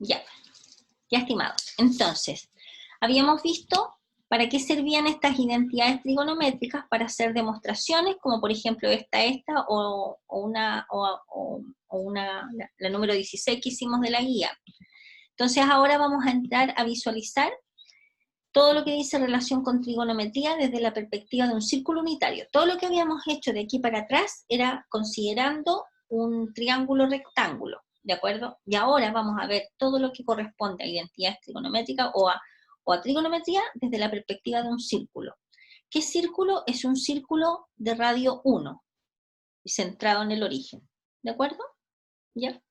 Ya, estimados. Entonces, habíamos visto para qué servían estas identidades trigonométricas para hacer demostraciones, como por ejemplo esta, la número 16 que hicimos de la guía. Entonces ahora vamos a entrar a visualizar todo lo que dice relación con trigonometría desde la perspectiva de un círculo unitario. Todo lo que habíamos hecho de aquí para atrás era considerando un triángulo rectángulo, ¿de acuerdo? Y ahora vamos a ver todo lo que corresponde a identidades trigonométricas o a trigonometría desde la perspectiva de un círculo. ¿Qué círculo? Es un círculo de radio 1 y centrado en el origen, ¿de acuerdo? ¿Ya?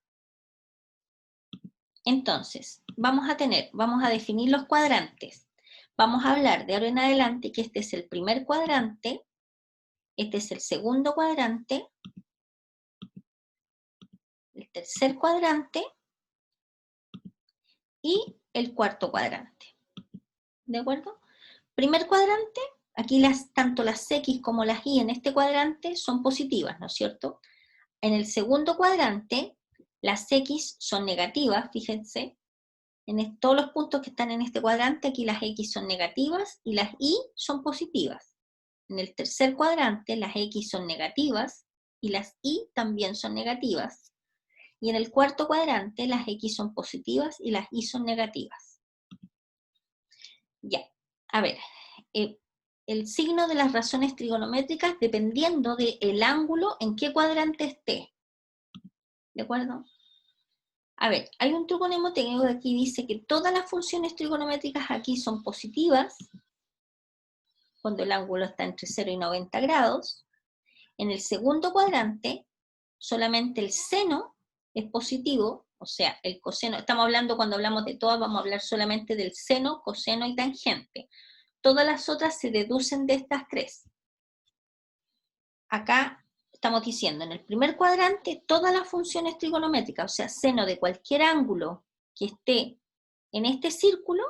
Entonces, vamos a definir los cuadrantes. Vamos a hablar de ahora en adelante que este es el primer cuadrante, este es el segundo cuadrante, el tercer cuadrante y el cuarto cuadrante. ¿De acuerdo? Primer cuadrante, aquí tanto las X como las Y en este cuadrante son positivas, ¿no es cierto? En el segundo cuadrante, las X son negativas, fíjense. Todos los puntos que están en este cuadrante, aquí las X son negativas y las Y son positivas. En el tercer cuadrante, las X son negativas y las Y también son negativas. Y en el cuarto cuadrante, las X son positivas y las Y son negativas. Ya, a ver, el signo de las razones trigonométricas dependiendo del ángulo en qué cuadrante esté. ¿De acuerdo? A ver, hay un truco mnemotécnico que aquí dice que todas las funciones trigonométricas aquí son positivas, cuando el ángulo está entre 0 y 90 grados. En el segundo cuadrante, solamente el seno es positivo, o sea, el coseno, estamos hablando cuando hablamos de todas, vamos a hablar solamente del seno, coseno y tangente. Todas las otras se deducen de estas tres. Acá estamos diciendo, en el primer cuadrante, todas las funciones trigonométricas, o sea, seno de cualquier ángulo que esté en este círculo,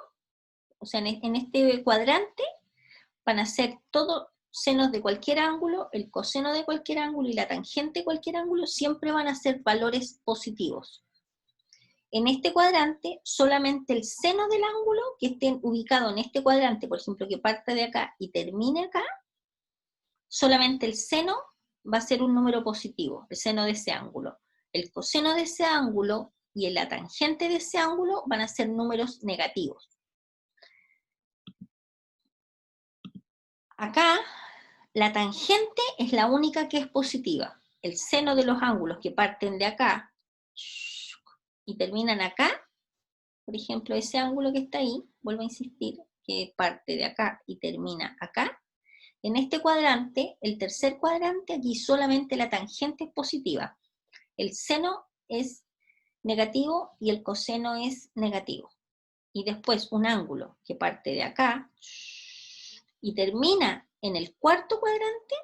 o sea, en este cuadrante, van a ser todos senos de cualquier ángulo, el coseno de cualquier ángulo y la tangente de cualquier ángulo, siempre van a ser valores positivos. En este cuadrante, solamente el seno del ángulo que esté ubicado en este cuadrante, por ejemplo, que parte de acá y termine acá, solamente el seno va a ser un número positivo, el seno de ese ángulo. El coseno de ese ángulo y la tangente de ese ángulo van a ser números negativos. Acá, la tangente es la única que es positiva. El seno de los ángulos que parten de acá y terminan acá, por ejemplo, ese ángulo que está ahí, vuelvo a insistir, que parte de acá y termina acá, en este cuadrante, el tercer cuadrante, aquí solamente la tangente es positiva. El seno es negativo y el coseno es negativo. Y después un ángulo que parte de acá y termina en el cuarto cuadrante,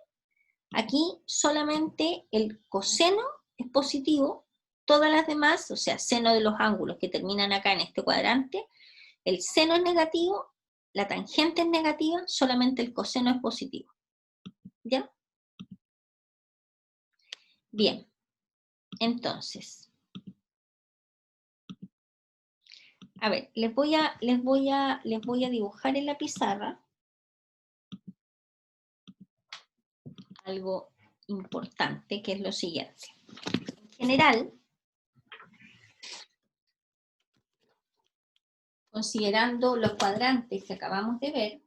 aquí solamente el coseno es positivo, todas las demás, o sea, seno de los ángulos que terminan acá en este cuadrante, el seno es negativo, la tangente es negativa, solamente el coseno es positivo. ¿Ya? Bien, entonces, a ver, les voy a dibujar en la pizarra algo importante, que es lo siguiente. En general, considerando los cuadrantes que acabamos de ver,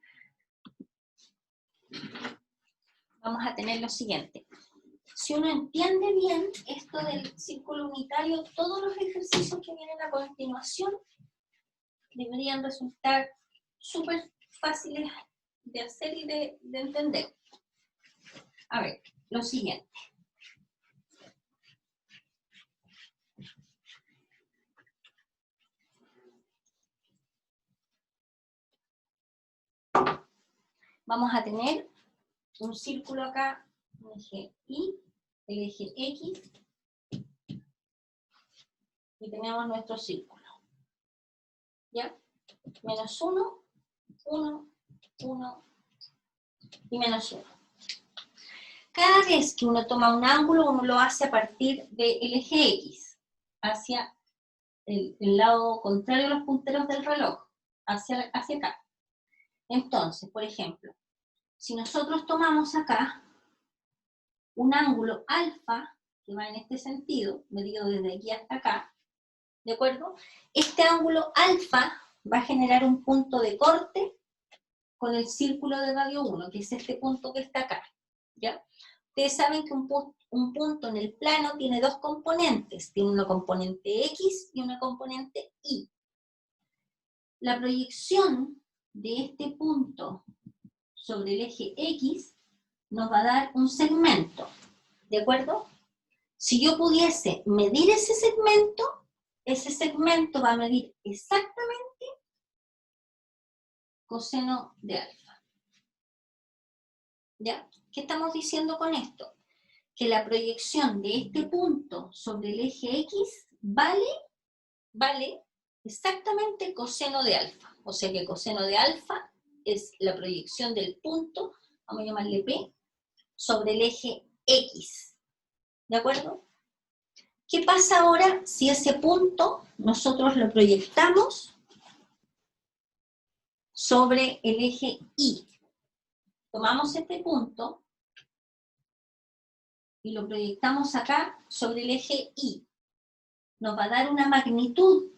vamos a tener lo siguiente. Si uno entiende bien esto del círculo unitario, todos los ejercicios que vienen a continuación deberían resultar súper fáciles de hacer y de entender. A ver, lo siguiente. Vamos a tener un círculo acá, un eje Y, el eje X, y tenemos nuestro círculo. ¿Ya? Menos 1, 1, 1 y menos 1. Cada vez que uno toma un ángulo, uno lo hace a partir del eje X, hacia el lado contrario a los punteros del reloj, hacia acá. Entonces, por ejemplo, si nosotros tomamos acá un ángulo alfa, que va en este sentido, medido desde aquí hasta acá, ¿de acuerdo? Este ángulo alfa va a generar un punto de corte con el círculo de radio 1, que es este punto que está acá, ¿ya? Ustedes saben que un punto en el plano tiene dos componentes, tiene una componente X y una componente Y. La proyección de este punto sobre el eje X nos va a dar un segmento, ¿de acuerdo? Si yo pudiese medir ese segmento va a medir exactamente coseno de alfa. ¿Ya? ¿Qué estamos diciendo con esto? Que la proyección de este punto sobre el eje X vale exactamente coseno de alfa. O sea que coseno de alfa es la proyección del punto, vamos a llamarle P, sobre el eje X. ¿De acuerdo? ¿Qué pasa ahora si ese punto nosotros lo proyectamos sobre el eje Y? Tomamos este punto y lo proyectamos acá sobre el eje Y. Nos va a dar una magnitud.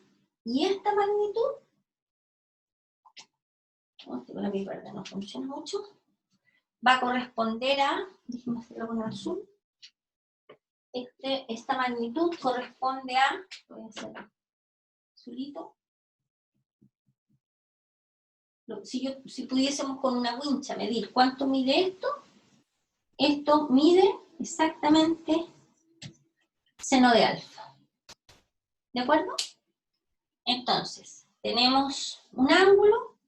Y esta magnitud, la mi verde no funciona mucho, va a corresponder a, déjenme hacerlo con azul, esta magnitud corresponde a, voy a hacer azulito, si pudiésemos con una wincha medir cuánto mide esto mide exactamente seno de alfa. ¿De acuerdo? Entonces, tenemos un ángulo,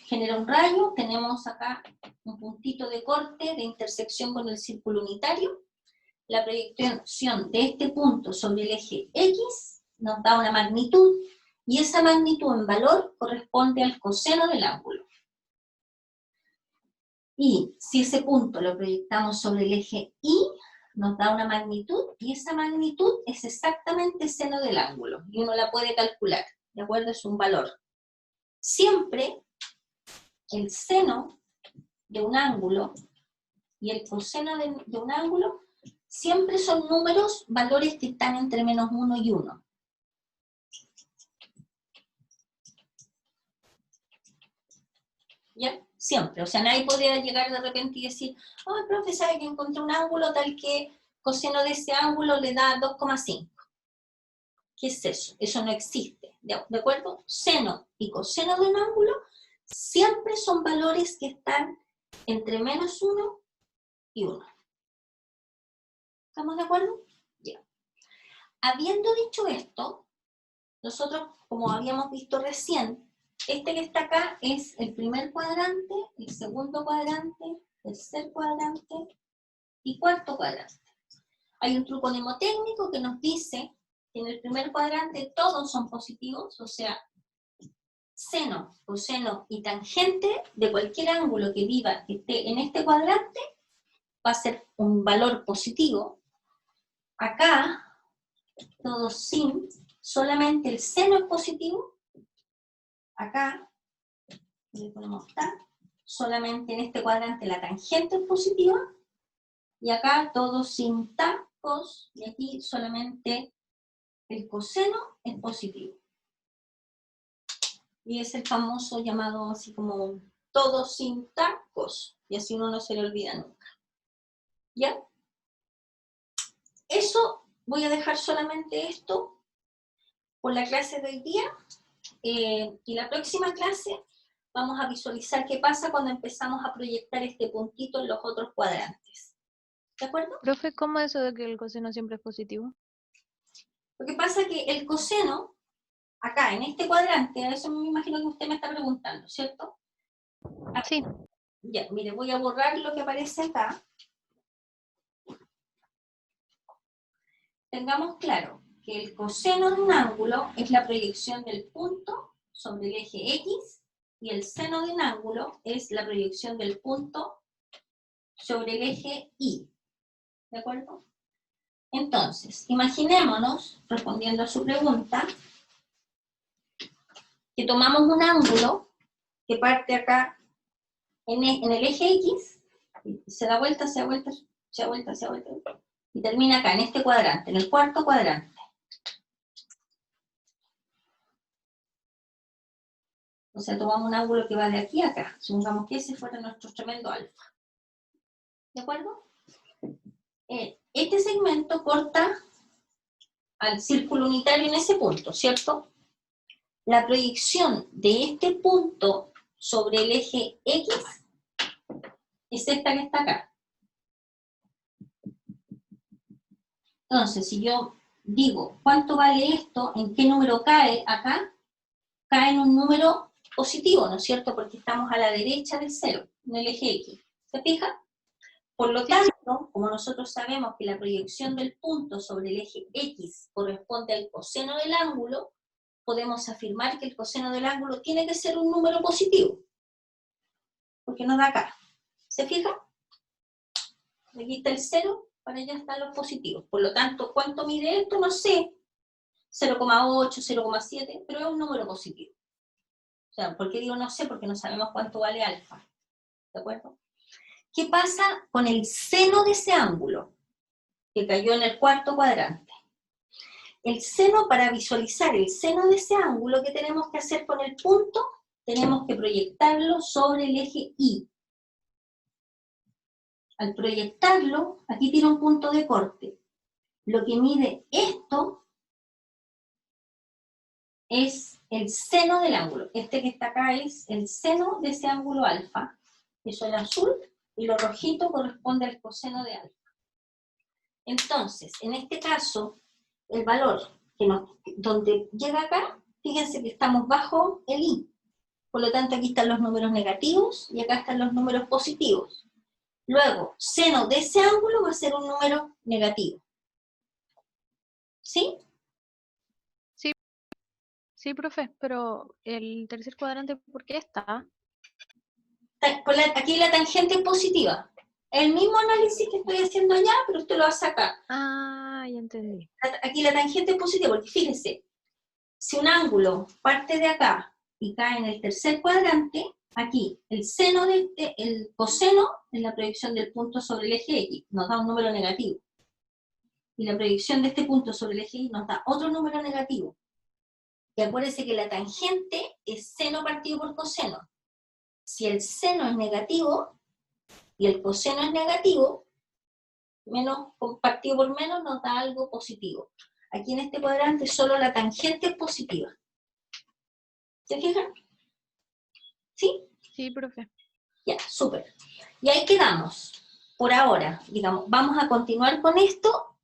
genera un rayo, tenemos acá un puntito de corte, de intersección con el círculo unitario. La proyección de este punto sobre el eje X nos da una magnitud, y esa magnitud en valor corresponde al coseno del ángulo. Y si ese punto lo proyectamos sobre el eje Y, nos da una magnitud, y esa magnitud es exactamente seno del ángulo, y uno la puede calcular, ¿de acuerdo? Es un valor. Siempre el seno de un ángulo y el coseno de un ángulo siempre son números, valores que están entre menos 1 y 1. ¿Ya? Siempre. O sea, nadie podría llegar de repente y decir, oh, el profe sabe que encontré un ángulo tal que coseno de ese ángulo le da 2,5. ¿Qué es eso? Eso no existe. ¿De acuerdo? Seno y coseno de un ángulo siempre son valores que están entre menos 1 y 1. ¿Estamos de acuerdo? Ya. Habiendo dicho esto, nosotros, como habíamos visto recién, este que está acá es el primer cuadrante, el segundo cuadrante, tercer cuadrante y cuarto cuadrante. Hay un truco mnemotécnico que nos dice que en el primer cuadrante todos son positivos, o sea, seno, coseno y tangente de cualquier ángulo que esté en este cuadrante va a ser un valor positivo. Acá, todo sin, solamente el seno es positivo. Acá, le ponemos tal, solamente en este cuadrante la tangente es positiva. Y acá todo sin tacos, y aquí solamente el coseno es positivo. Y es el famoso llamado así como todo sin tacos, y así uno no se le olvida nunca. ¿Ya? Eso, voy a dejar solamente esto por la clase de hoy día, y la próxima clase vamos a visualizar qué pasa cuando empezamos a proyectar este puntito en los otros cuadrantes. ¿De acuerdo? Profe, ¿cómo es eso de que el coseno siempre es positivo? Lo que pasa es que el coseno, acá en este cuadrante, a eso me imagino que usted me está preguntando, ¿cierto? Sí. Ya, mire, voy a borrar lo que aparece acá. Tengamos claro que el coseno de un ángulo es la proyección del punto sobre el eje X, y el seno de un ángulo es la proyección del punto sobre el eje Y. ¿De acuerdo? Entonces, imaginémonos, respondiendo a su pregunta, que tomamos un ángulo que parte acá en el eje X, se da vuelta, se da vuelta, se da vuelta, se da vuelta, y termina acá, en este cuadrante, en el cuarto cuadrante. O sea, tomamos un ángulo que va de aquí a acá, supongamos que ese fuera nuestro tremendo alfa. ¿De acuerdo? Este segmento corta al círculo unitario en ese punto, ¿cierto? La proyección de este punto sobre el eje X es esta que está acá. Entonces, si yo digo, ¿cuánto vale esto? ¿En qué número cae acá? Cae en un número positivo, ¿no es cierto? Porque estamos a la derecha del cero, en el eje X. ¿Se fija? Por lo tanto, como nosotros sabemos que la proyección del punto sobre el eje X corresponde al coseno del ángulo, podemos afirmar que el coseno del ángulo tiene que ser un número positivo, porque nos da acá. ¿Se fija? Aquí está el 0, para allá están los positivos. Por lo tanto, ¿cuánto mide esto? No sé. 0,8, 0,7, pero es un número positivo. O sea, ¿por qué digo no sé? Porque no sabemos cuánto vale alfa. ¿De acuerdo? ¿Qué pasa con el seno de ese ángulo? Que cayó en el cuarto cuadrante. El seno, para visualizar el seno de ese ángulo, ¿qué tenemos que hacer con el punto? Tenemos que proyectarlo sobre el eje Y. Al proyectarlo, aquí tiene un punto de corte. Lo que mide esto es el seno del ángulo. Este que está acá es el seno de ese ángulo alfa. Eso es el azul, y lo rojito corresponde al coseno de alfa. Entonces, en este caso, el valor donde llega acá, fíjense que estamos bajo el I. Por lo tanto, aquí están los números negativos y acá están los números positivos. Luego, seno de ese ángulo va a ser un número negativo. ¿Sí? Sí, profe, pero el tercer cuadrante, ¿por qué está? Aquí la tangente es positiva. El mismo análisis que estoy haciendo allá, pero usted lo hace acá. Ah, ya entendí. Aquí la tangente es positiva, porque fíjense, si un ángulo parte de acá y cae en el tercer cuadrante, aquí el seno el coseno en la proyección del punto sobre el eje X nos da un número negativo. Y la proyección de este punto sobre el eje Y nos da otro número negativo. Y acuérdense que la tangente es seno partido por coseno. Si el seno es negativo y el coseno es negativo, menos partido por menos nos da algo positivo. Aquí en este cuadrante solo la tangente es positiva. ¿Se fijan? ¿Sí? Sí, profe. Ya, súper. Y ahí quedamos, por ahora, digamos. Vamos a continuar con esto.